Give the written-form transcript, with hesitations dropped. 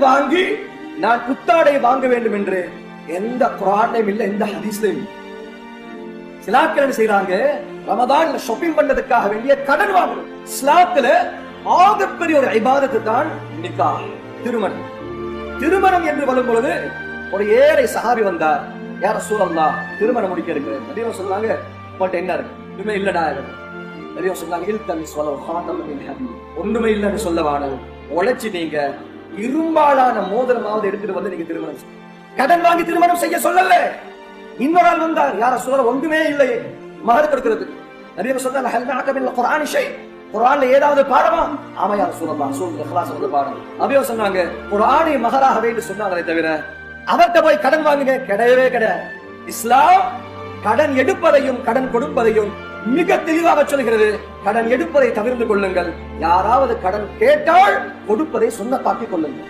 வாங்கி நான் புத்தாடை வாங்க வேண்டும் என்று எந்த குர்ஆன்லயும் இல்ல, எந்த ஹதீஸ்லயும். சிலாக்கள் என்ன செய்யறாங்க, ரமதான்ல ஷாப்பிங் பண்ணதுக்காக வேண்டிய கடன் வாங்கணும். இஸ்லாத்துல ஆகப்பெரிய ஒரு இபாதத்து தான் நிக்காஹ், திருமணம். திருமணம் என்று வரும் பொழுது ஒரு ஏழை சஹாபி வந்தார், யா ரசூலல்லாஹ் திருமணம் முடிக்க இருக்கு. நபியும் சொன்னாங்க, உங்கள்ட்ட என்ன இருக்கு? ஒண்ணுமே இல்லடா. நபியும் சொன்னாங்க, இல்தமிஸ் வலவ் ஹாதமன் மின் ஹதீத், ஒண்ணுமே இல்லைன்னு சொல்லவான உழைச்சி நீங்க இரும்பாலான மோதிரமாவது எடுத்துட்டு வந்து நீங்க திருமணம் செய்ய. கடன் வாங்கி திருமணம் செய்ய சொல்லல. இன்னொரு ஆள் வந்தார், யார சொல்ற ஒன்றுமே இல்லை மகர் கொடுக்கிறதுக்கு. நபியும் சொன்னாங்க, ஹல் மஅக மினல் குர்ஆனி ஷை, குர்ஆன்ல ஏதாவது பாடமா? ஆமா யா ரசூலல்லாஹ், சூரத்துல் இக்லாஸ் வந்து பாடம். நபியும் சொன்னாங்க, குர்ஆனை மகராக வைத்து சொன்னாங்களே தவிர அவர்கிட்ட போய் கடன் வாங்குங்க கிடையவே கிடையாது. இஸ்லாம் கடன் எடுப்பதையும் கடன் கொடுப்பதையும் மிக தெளிவாக சொல்கிறது. கடன் எடுப்பதை தவிர்த்து கொள்ளுங்கள். யாராவது கடன் கேட்டால் கொடுப்பதை சுன்னத்தாக்கிக் கொள்ளுங்கள்.